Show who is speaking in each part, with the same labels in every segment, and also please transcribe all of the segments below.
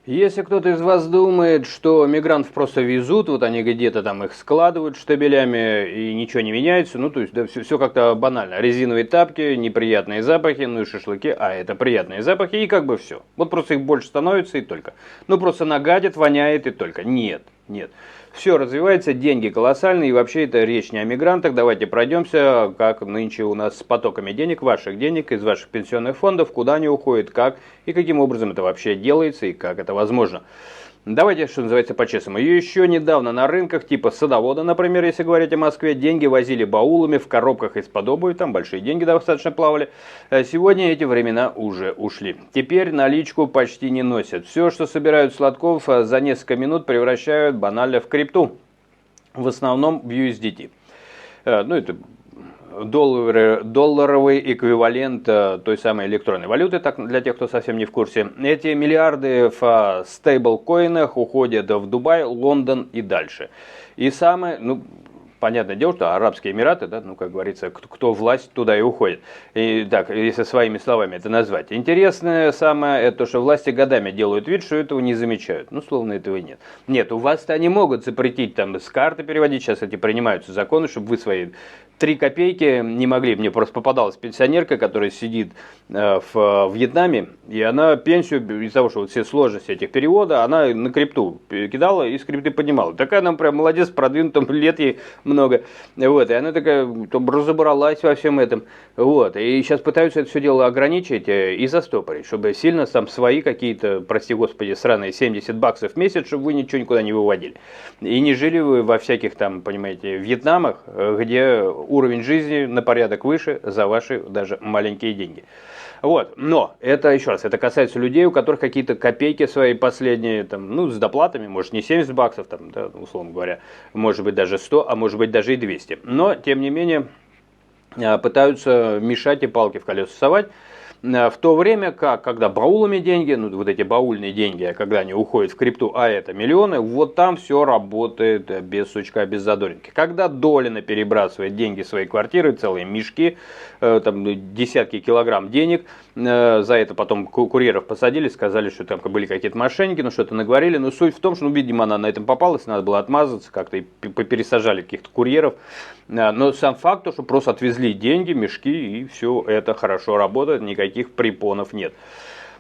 Speaker 1: Если кто-то из вас думает, что мигрантов просто везут, вот они где-то там их складывают штабелями и ничего не меняется, ну то есть да, все как-то банально. Резиновые тапки, неприятные запахи, ну и шашлыки, а это приятные запахи и как бы все. Вот просто их больше становится и только. Ну просто нагадит, воняет и только. Нет, нет. Все развивается, деньги колоссальные, и вообще это речь не о мигрантах. Давайте пройдемся, как нынче у нас с потоками денег, ваших денег, из ваших пенсионных фондов, куда они уходят, как и каким образом это вообще делается и как это возможно. Давайте, что называется, по-честному. Еще недавно на рынках типа Садовода, например, если говорить о Москве, деньги возили баулами в коробках из-под обуви, там большие деньги достаточно плавали. Сегодня эти времена уже ушли. Теперь наличку почти не носят. Все, что собирают сладков, за несколько минут превращают банально в крипту. В основном в USDT. Ну, это долларовый эквивалент той самой электронной валюты, так, для тех, кто совсем не в курсе. Эти миллиарды в стейблкоинах уходят в Дубай, Лондон и дальше. И самое, ну, понятное дело, что Арабские Эмираты, да, ну, как говорится, кто власть, туда и уходит. И так, если своими словами это назвать. Интересное самое, это то, что власти годами делают вид, что этого не замечают. Ну, словно этого и нет. Нет, у вас-то они могут запретить там с карты переводить, сейчас эти принимаются законы, чтобы вы свои 3 копейки не могли. Мне просто попадалась пенсионерка, которая сидит в Вьетнаме, и она пенсию, из-за того, что вот все сложности этих перевода, она на крипту кидала и с крипты поднимала. Такая она прям молодец, продвинутым лет ей много. Вот, и она такая там разобралась во всем этом. Вот, и сейчас пытаются это все дело ограничить и застопорить, чтобы сильно там свои какие-то, прости господи, сраные $70 в месяц, чтобы вы ничего никуда не выводили. И не жили вы во всяких там, понимаете, Вьетнамах, где уровень жизни на порядок выше за ваши даже маленькие деньги. Вот, но это еще раз, это касается людей, у которых какие-то копейки свои последние, там, ну, с доплатами, может не $70, там, да, условно говоря, может быть даже 100, а может быть даже и 200. Но, тем не менее, пытаются мешать и палки в колеса совать. В то время как, когда баулами деньги, ну вот эти баульные деньги, когда они уходят в крипту, а это миллионы, вот там все работает без сучка, без задоринки. Когда Долина перебрасывает деньги в свои квартиры, целые мешки, там десятки килограмм денег, за это потом курьеров посадили, сказали, что там были какие-то мошенники, ну что-то наговорили, но суть в том, что, ну, видимо, она на этом попалась, надо было отмазаться, как-то и пересажали каких-то курьеров. Но сам факт, что просто отвезли деньги, мешки, и все это хорошо работает, никаких препонов нет.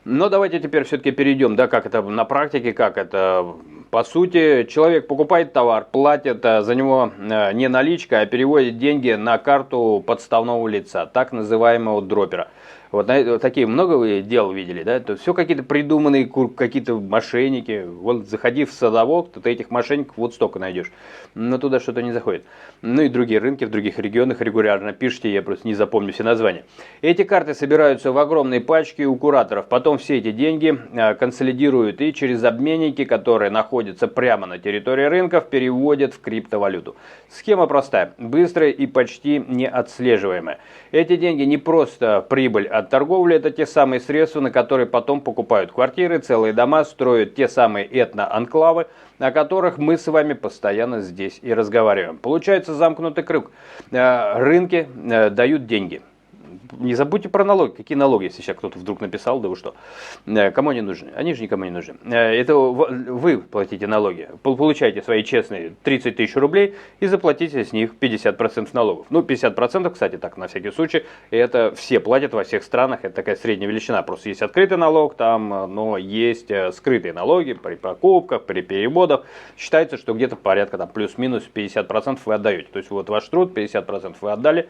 Speaker 1: Но давайте теперь все-таки перейдем, да, как это на практике, как это по сути. Человек покупает товар, платит за него не наличкой, а переводит деньги на карту подставного лица, так называемого дропера. Вот такие много вы дел видели, да? Это все какие-то придуманные какие-то мошенники. Вот заходи в Садовод, ты этих мошенников вот столько найдешь. Но туда что-то не заходит. Ну и другие рынки в других регионах регулярно пишите, я просто не запомню все названия. Эти карты собираются в огромные пачки у кураторов. Потом все эти деньги консолидируют и через обменники, которые находятся прямо на территории рынков, переводят в криптовалюту. Схема простая, быстрая и почти неотслеживаемая. Эти деньги не просто прибыль от торговли, это те самые средства, на которые потом покупают квартиры, целые дома, строят те самые этно-анклавы, о которых мы с вами постоянно здесь и разговариваем. Получается замкнутый круг. Рынки дают деньги. Не забудьте про налоги. Какие налоги, если сейчас кто-то вдруг написал, да вы что? Кому они нужны? Они же никому не нужны. Это вы платите налоги. Получаете свои честные 30 тысяч рублей и заплатите с них 50% налогов. Ну, 50%, кстати, так, на всякий случай, это все платят во всех странах. Это такая средняя величина. Просто есть открытый налог там, но есть скрытые налоги при покупках, при переводах. Считается, что где-то порядка там плюс-минус 50% вы отдаете. То есть вот ваш труд, 50% вы отдали.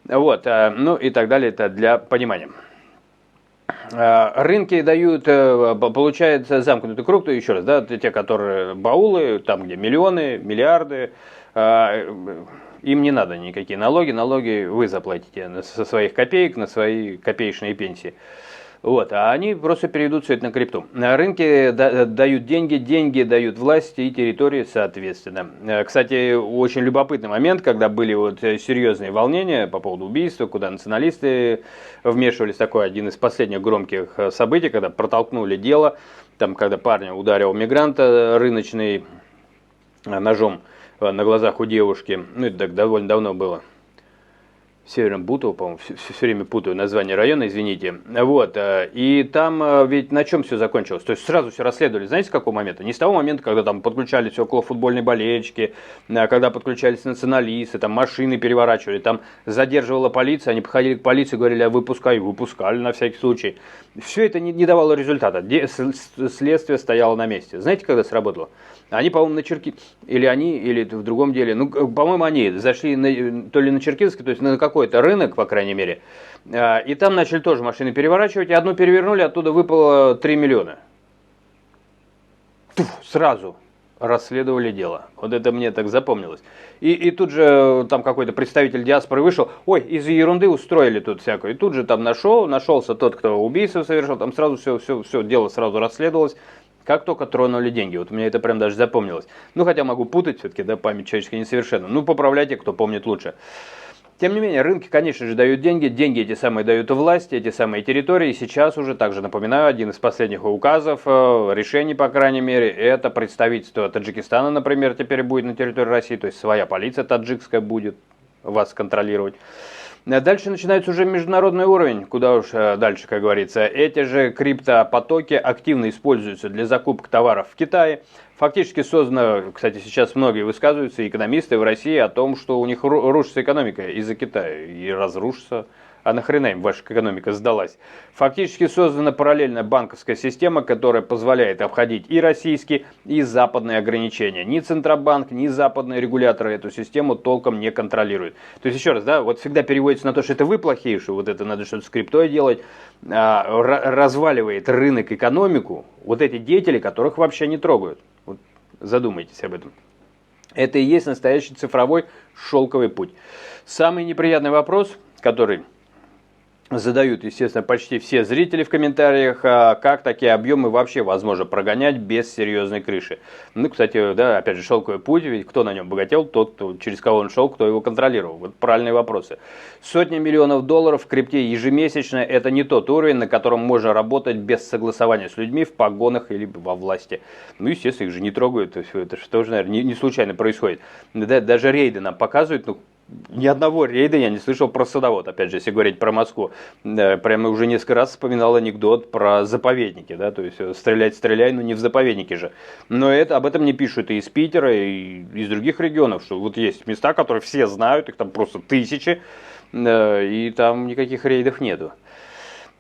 Speaker 1: Вот, ну и так далее, это для понимания. Рынки дают, получается, замкнутый круг, то еще раз, да, те, которые баулы, там где миллионы, миллиарды, им не надо никакие налоги, налоги вы заплатите со своих копеек на свои копеечные пенсии. Вот, а они просто переведут все это на крипту. Рынки дают деньги, деньги дают власти и территории соответственно. Кстати, очень любопытный момент, когда были вот серьезные волнения по поводу убийства, куда националисты вмешивались, такой один из последних громких событий, когда протолкнули дело, там, когда парня ударил мигранта рыночный ножом на глазах у девушки, ну это так довольно давно было. Севером Бутово, по-моему, все время путаю название района, извините. Вот, и там ведь на чем все закончилось? То есть сразу все расследовали, знаете, с какого момента? Не с того момента, когда там подключались около футбольной болельщики, когда подключались националисты, там машины переворачивали, там задерживала полиция, они подходили к полиции, говорили, а выпускай, выпускали на всякий случай. Все это не давало результата, следствие стояло на месте. Знаете, когда сработало? Они, по-моему, или в другом деле, ну, по-моему, они зашли то ли на Черкизовский, то есть на какой-то рынок, по крайней мере, и там начали тоже машины переворачивать, и одну перевернули, оттуда выпало 3 миллиона. Сразу расследовали дело. Вот это мне так запомнилось. И тут же там какой-то представитель диаспоры вышел, ой, из-за ерунды устроили тут всякое. И тут же там нашелся тот, кто убийство совершил, там сразу все дело сразу расследовалось. Как только тронули деньги. Вот у меня это прям даже запомнилось. Ну, хотя могу путать, все-таки, да, память человеческая несовершенна. Ну, поправляйте, кто помнит лучше. Тем не менее, рынки, конечно же, дают деньги. Деньги эти самые дают власти, эти самые территории. Сейчас уже, также напоминаю, один из последних указов, решений, по крайней мере, это представительство Таджикистана, например, теперь будет на территории России. То есть своя полиция таджикская будет вас контролировать. Дальше начинается уже международный уровень, куда уж дальше, как говорится. Эти же криптопотоки активно используются для закупок товаров в Китае. Фактически создано, кстати, сейчас многие высказываются, экономисты в России, о том, что у них рушится экономика из-за Китая. И разрушится. А нахрена им ваша экономика сдалась? Фактически создана параллельная банковская система, которая позволяет обходить и российские, и западные ограничения. Ни Центробанк, ни западные регуляторы эту систему толком не контролируют. То есть, еще раз, да, вот всегда переводится на то, что это вы плохие, что вот это надо что-то с криптой делать, разваливает рынок, экономику, вот эти деятели, которых вообще не трогают. Вот задумайтесь об этом. Это и есть настоящий цифровой шелковый путь. Самый неприятный вопрос, который задают, естественно, почти все зрители в комментариях, как такие объемы вообще возможно прогонять без серьезной крыши. Ну, кстати, да, опять же, шелковый путь, ведь кто на нем богател, тот, через кого он шел, кто его контролировал. Вот правильные вопросы. Сотни миллионов долларов в крипте ежемесячно – это не тот уровень, на котором можно работать без согласования с людьми в погонах или во власти. Ну, естественно, их же не трогают, то есть это же тоже, наверное, не случайно происходит. Да, даже рейды нам показывают, ну, ни одного рейда я не слышал про садовод. Опять же, если говорить про Москву, прямо уже несколько раз вспоминал анекдот про заповедники, да, то есть стреляй, но не в заповеднике же. Но об этом не пишут и из Питера, и из других регионов, что вот есть места, которые все знают, их там просто тысячи, и там никаких рейдов нету.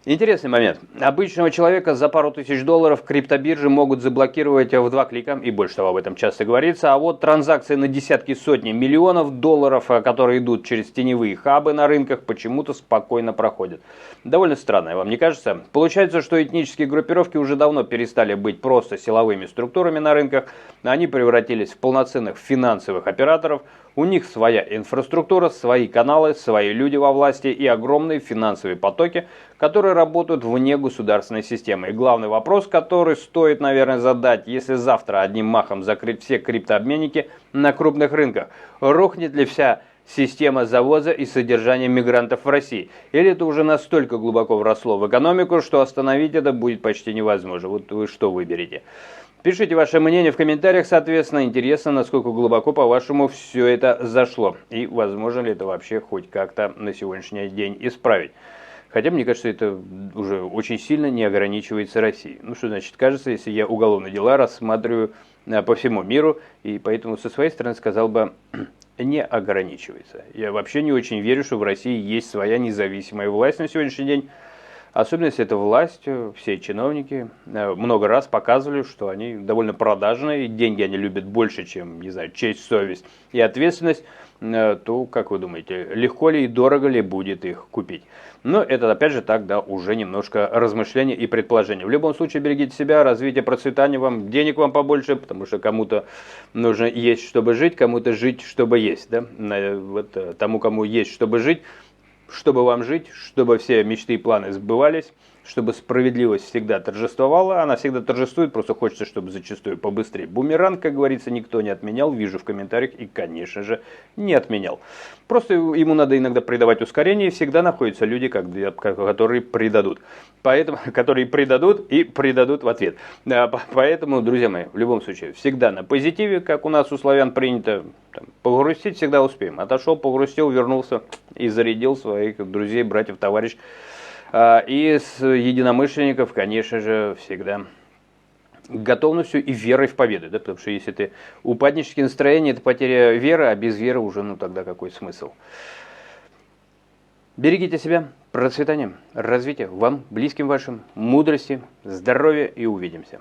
Speaker 1: Интересный момент. Обычного человека за пару тысяч долларов криптобиржи могут заблокировать в 2 клика, и больше того об этом часто говорится. А вот транзакции на десятки, сотни миллионов долларов, которые идут через теневые хабы на рынках, почему-то спокойно проходят. Довольно странно, вам не кажется? Получается, что этнические группировки уже давно перестали быть просто силовыми структурами на рынках. Они превратились в полноценных финансовых операторов. У них своя инфраструктура, свои каналы, свои люди во власти и огромные финансовые потоки, которые работают вне государственной системы. И главный вопрос, который стоит, наверное, задать, если завтра одним махом закрыть все криптообменники на крупных рынках, рухнет ли вся система завоза и содержания мигрантов в России? Или это уже настолько глубоко вросло в экономику, что остановить это будет почти невозможно? Вот вы что выберете? Пишите ваше мнение в комментариях, соответственно, интересно, насколько глубоко, по-вашему, все это зашло. И возможно ли это вообще хоть как-то на сегодняшний день исправить. Хотя, мне кажется, это уже очень сильно не ограничивается Россией. Ну, что значит кажется, если я уголовные дела рассматриваю по всему миру, и поэтому со своей стороны сказал бы, не ограничивается. Я вообще не очень верю, что в России есть своя независимая власть на сегодняшний день. Особенно, если это власть, все чиновники много раз показывали, что они довольно продажные, деньги они любят больше, чем, не знаю, честь, совесть и ответственность, то, как вы думаете, легко ли и дорого ли будет их купить? Но это, опять же, так, да, уже немножко размышления и предположения. В любом случае, берегите себя, развитие, процветание вам, денег вам побольше, потому что кому-то нужно есть, чтобы жить, кому-то жить, чтобы есть, да? Вот тому, кому есть, чтобы жить, чтобы вам жить, чтобы все мечты и планы сбывались, чтобы справедливость всегда торжествовала. Она всегда торжествует, просто хочется, чтобы зачастую побыстрее. Бумеранг, как говорится, никто не отменял, вижу в комментариях, и, конечно же, не отменял. Просто ему надо иногда придавать ускорение, и всегда находятся люди, которые предадут. Которые предадут и предадут в ответ. Поэтому, друзья мои, в любом случае, всегда на позитиве, как у нас у славян принято, погрустить всегда успеем. Отошел, погрустил, вернулся и зарядил своих друзей, братьев, товарищей. И с единомышленников, конечно же, всегда готовностью и верой в победу. Да? Потому что если ты упаднические настроения, это потеря веры, а без веры уже, тогда какой смысл? Берегите себя, процветания, развития вам, близким вашим, мудрости, здоровья и увидимся.